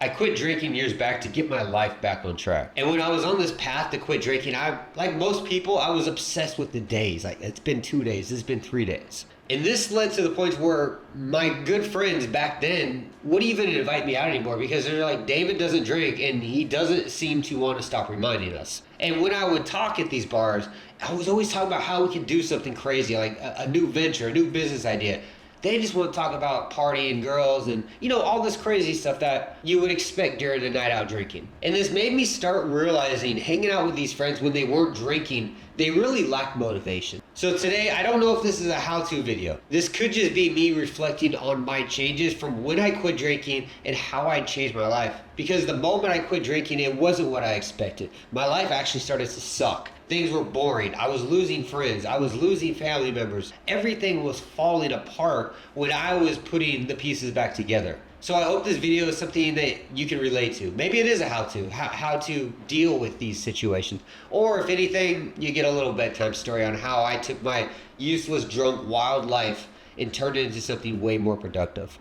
I quit drinking years back to get my life back on track. And when I was on this path to quit drinking, like most people, I was obsessed with the days. Like, it's been 2 days, it's been 3 days. And this led to the point where my good friends back then wouldn't even invite me out anymore because they're like, David doesn't drink and he doesn't seem to want to stop reminding us. And when I would talk at these bars, I was always talking about how we could do something crazy, like a new venture, a new business idea. They just want to talk about partying, girls, and, all this crazy stuff that you would expect during a night out drinking. And this made me start realizing hanging out with these friends when they weren't drinking, they really lacked motivation. So today, I don't know if this is a how-to video. This could just be me reflecting on my changes from when I quit drinking and how I changed my life. Because the moment I quit drinking, it wasn't what I expected. My life actually started to suck. Things were boring. I was losing friends. I was losing family members. Everything was falling apart when I was putting the pieces back together. So I hope this video is something that you can relate to. Maybe it is a how to deal with these situations. Or if anything, you get a little bedtime story on how I took my useless, drunk, wild life and turned it into something way more productive.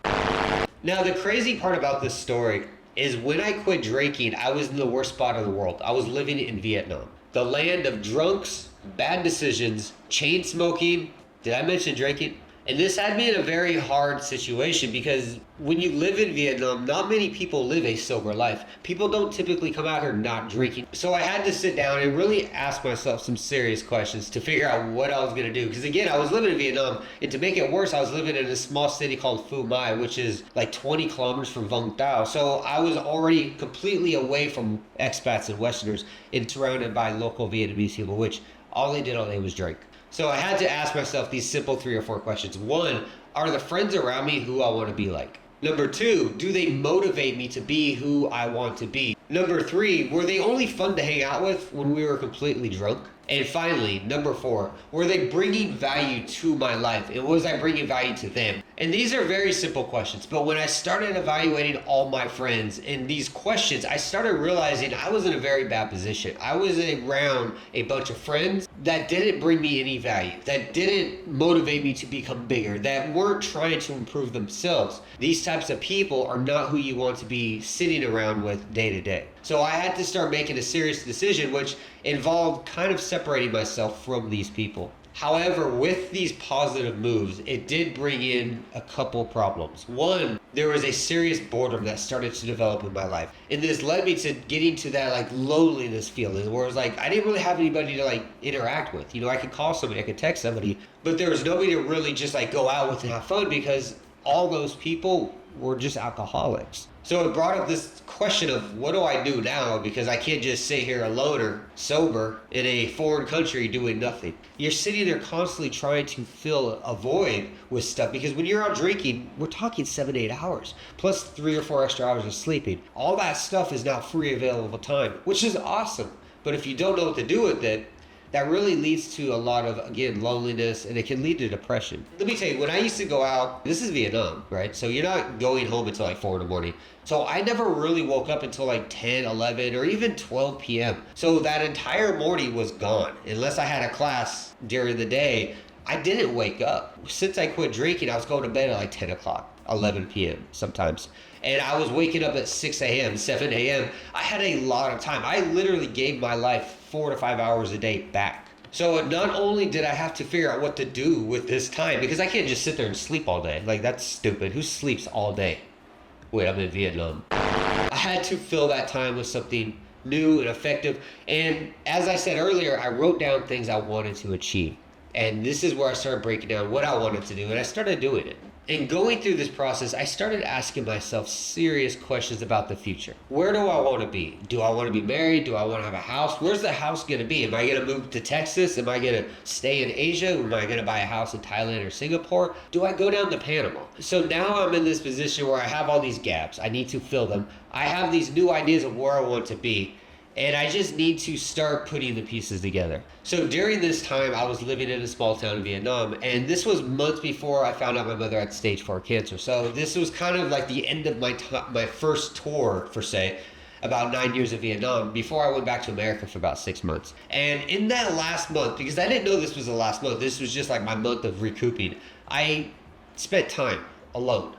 Now, the crazy part about this story is when I quit drinking, I was in the worst spot in the world. I was living in Vietnam. The land of drunks, bad decisions, chain smoking. Did I mention drinking? And this had me in a very hard situation because when you live in Vietnam, not many people live a sober life. People don't typically come out here not drinking. So I had to sit down and really ask myself some serious questions to figure out what I was going to do. Because again, I was living in Vietnam, and to make it worse, I was living in a small city called Phu Mai, which is like 20 kilometers from Vung Tau. So I was already completely away from expats and Westerners and surrounded by local Vietnamese people, which all they did all day was drink. So I had to ask myself these simple 3 or 4 questions. 1, are the friends around me who I want to be like? Number 2, do they motivate me to be who I want to be? Number 3, were they only fun to hang out with when we were completely drunk? And finally, number 4, were they bringing value to my life? And was I bringing value to them? And these are very simple questions, but when I started evaluating all my friends and these questions, I started realizing I was in a very bad position. I was around a bunch of friends that didn't bring me any value, that didn't motivate me to become bigger, that weren't trying to improve themselves. These types of people are not who you want to be sitting around with day to day. So I had to start making a serious decision, which involved kind of separating myself from these people. However, with these positive moves, it did bring in a couple problems. 1, there was a serious boredom that started to develop in my life. And this led me to getting to that loneliness feeling where it was like, I didn't really have anybody to interact with. I could call somebody, I could text somebody, but there was nobody to really just go out with and have fun because all those people were just alcoholics. So it brought up this question of what do I do now, because I can't just sit here alone or sober in a foreign country doing nothing. You're sitting there constantly trying to fill a void with stuff, because when you're out drinking, we're talking 7 to 8 hours, plus 3 or 4 extra hours of sleeping. All that stuff is now free available time, which is awesome. But if you don't know what to do with it, that really leads to a lot of, again, loneliness, and it can lead to depression. Let me tell you, when I used to go out, this is Vietnam, right? So you're not going home until 4 in the morning. So I never really woke up until 10, 11, or even 12 p.m. So that entire morning was gone. Unless I had a class during the day, I didn't wake up. Since I quit drinking, I was going to bed at 10 o'clock, 11 p.m. sometimes. And I was waking up at 6 a.m., 7 a.m. I had a lot of time. I literally gave my life 4 to 5 hours a day back. So not only did I have to figure out what to do with this time, because I can't just sit there and sleep all day. That's stupid. Who sleeps all day? Wait, I'm in Vietnam. I had to fill that time with something new and effective. And as I said earlier, I wrote down things I wanted to achieve. And this is where I started breaking down what I wanted to do, and I started doing it. And going through this process, I started asking myself serious questions about the future. Where do I want to be? Do I want to be married? Do I want to have a house? Where's the house going to be? Am I going to move to Texas? Am I going to stay in Asia? Am I going to buy a house in Thailand or Singapore? Do I go down to Panama? So now I'm in this position where I have all these gaps. I need to fill them. I have these new ideas of where I want to be. And I just need to start putting the pieces together. So during this time, I was living in a small town in Vietnam, and this was months before I found out my mother had stage 4 cancer. So this was kind of the end of my first tour, per se, about 9 years of Vietnam, before I went back to America for about 6 months. And in that last month, because I didn't know this was the last month, this was just my month of recouping, I spent time alone,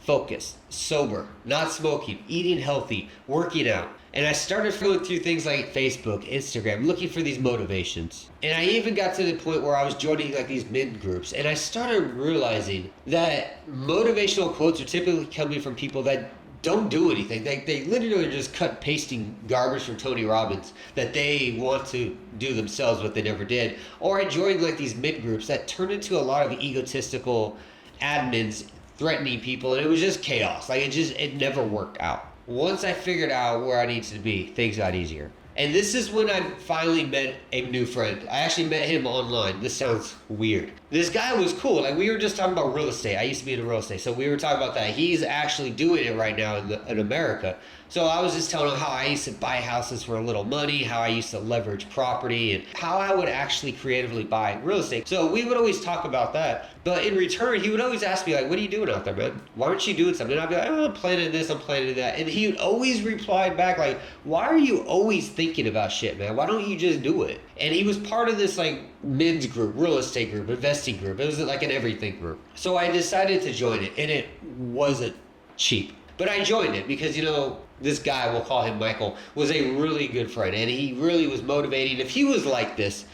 focused, sober, not smoking, eating healthy, working out. And I started going through things like Facebook, Instagram, looking for these motivations. And I even got to the point where I was joining like these mid groups. And I started realizing that motivational quotes are typically coming from people that don't do anything. They literally are just cut pasting garbage from Tony Robbins that they want to do themselves, but they never did. Or I joined like these mid groups that turned into a lot of egotistical admins threatening people, and it was just chaos. Like it never worked out. Once I figured out where I needed to be, things got easier. And this is when I finally met a new friend. I actually met him online. This sounds weird. This guy was cool. Like, we were just talking about real estate. I used to be in real estate, so we were talking about that. He's actually doing it right now in America. So I was just telling him how I used to buy houses for a little money, how I used to leverage property, and how I would actually creatively buy real estate. So we would always talk about that. But in return, he would always ask me, like, what are you doing out there, man? Why aren't you doing something? And I'd be like, oh, I'm planning this, I'm planning that. And he would always reply back, like, why are you always thinking about shit, man? Why don't you just do it? And he was part of this, like, men's group, real estate group, investing group. It was like an everything group. So I decided to join it, and it wasn't cheap. But I joined it because, you know, this guy, we'll call him Michael, was a really good friend, and he really was motivating. If he was like this,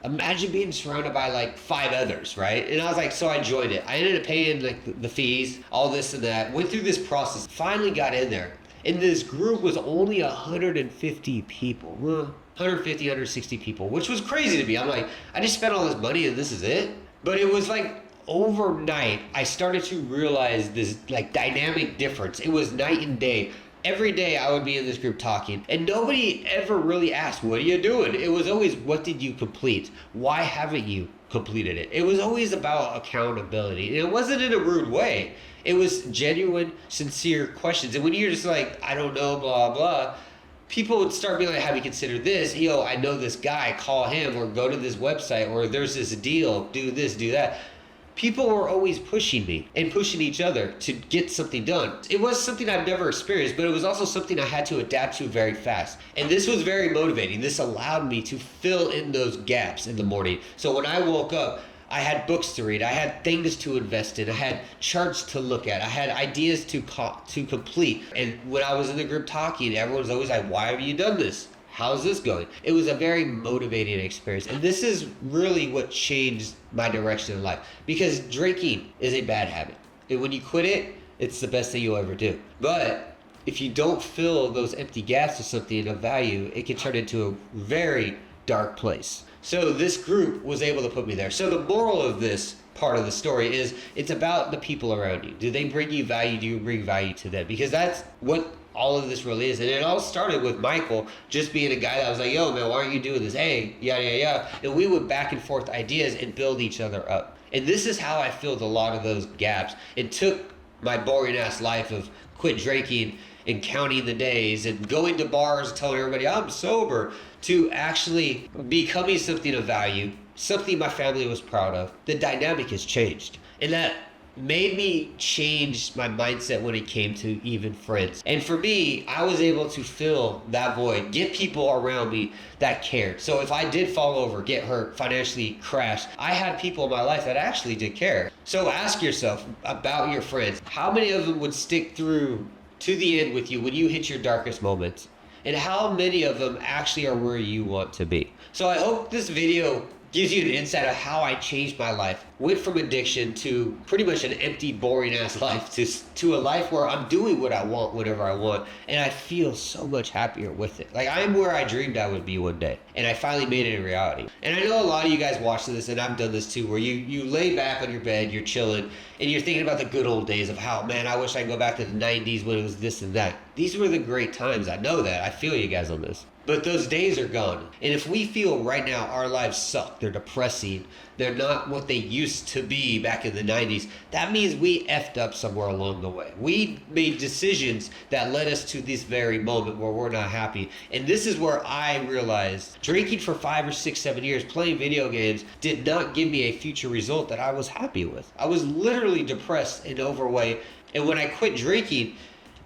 imagine being surrounded by like 5 others, right? And I was like, so I joined it. I ended up paying like the fees, all this and that, went through this process, finally got in there. And this group was only 150 people. 150, 160 people, which was crazy to me. I'm like, I just spent all this money and this is it? But it was like overnight, I started to realize this like dynamic difference. It was night and day. Every day I would be in this group talking, and nobody ever really asked, what are you doing? It was always, what did you complete? Why haven't you completed it? It was always about accountability. And it wasn't in a rude way. It was genuine, sincere questions. And when you're just like, I don't know, blah, blah, people would start being like, have you considered this? Yo, I know this guy, call him, or go to this website, or there's this deal, do this, do that. People were always pushing me and pushing each other to get something done. It was something I've never experienced, but it was also something I had to adapt to very fast. And this was very motivating. This allowed me to fill in those gaps in the morning. So when I woke up, I had books to read. I had things to invest in. I had charts to look at. I had ideas to complete. And when I was in the group talking, everyone was always like, why have you done this? How's this going? It was a very motivating experience. And this is really what changed my direction in life. Because drinking is a bad habit. And when you quit it, it's the best thing you'll ever do. But if you don't fill those empty gaps with something of value, it can turn into a very dark place. So this group was able to put me there. So the moral of this part of the story is it's about the people around you. Do they bring you value? Do you bring value to them? Because that's what all of this really is. And it all started with Michael just being a guy that was like, yo, man, why aren't you doing this? Hey, yeah. And we would back and forth ideas and build each other up. And this is how I filled a lot of those gaps. It took my boring ass life of quit drinking and counting the days and going to bars and telling everybody I'm sober to actually becoming something of value, something my family was proud of. The dynamic has changed. And that made me change my mindset when it came to even friends. And for me, I was able to fill that void, get people around me that cared. So if I did fall over, get hurt, financially crash, I had people in my life that actually did care. So ask yourself about your friends. How many of them would stick through to the end with you when you hit your darkest moments? And how many of them actually are where you want to be? So I hope this video gives you an insight of how I changed my life. Went from addiction to pretty much an empty, boring ass life to a life where I'm doing what I want, whatever I want. And I feel so much happier with it. Like, I'm where I dreamed I would be one day. And I finally made it a reality. And I know a lot of you guys watch this, and I've done this too, where you lay back on your bed, you're chilling, and you're thinking about the good old days of how, man, I wish I could go back to the 90s when it was this and that. These were the great times. I know that. I feel you guys on this. But those days are gone. And if we feel right now our lives suck, they're depressing, they're not what they used to be back in the 90s, that means we effed up somewhere along the way. We made decisions that led us to this very moment where we're not happy. And this is where I realized drinking for 5 or 6, 7 years, playing video games, did not give me a future result that I was happy with. I was literally depressed and overweight. And when I quit drinking,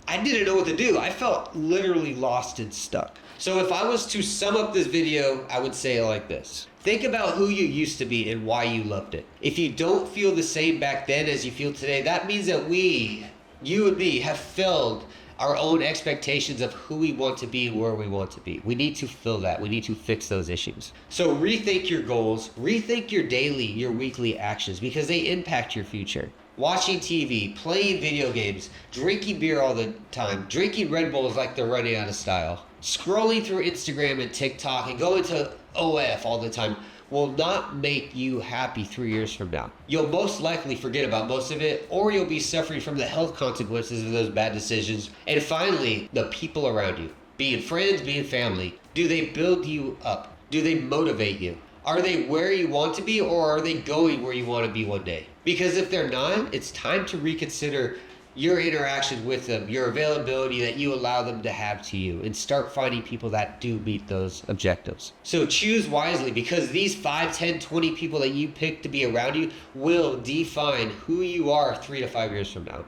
I didn't know what to do. I felt literally lost and stuck. So if I was to sum up this video, I would say it like this. Think about who you used to be and why you loved it. If you don't feel the same back then as you feel today, that means that we You and me have filled our own expectations of who we want to be and where we want to be. We need to fill that. We need to fix those issues. So rethink your goals, rethink your daily, your weekly actions, because they impact your future. Watching TV, playing video games, drinking beer all the time, drinking Red Bulls like they're running out of style, scrolling through Instagram and TikTok and going to OF all the time will not make you happy 3 years from now. You'll most likely forget about most of it, or you'll be suffering from the health consequences of those bad decisions. And finally, the people around you. Being friends, being family. Do they build you up? Do they motivate you? Are they where you want to be, or are they going where you want to be one day? Because if they're not, it's time to reconsider your interactions with them, your availability that you allow them to have to you, and start finding people that do meet those objectives. So choose wisely, because these 5, 10, 20 people that you pick to be around you will define who you are 3 to 5 years from now.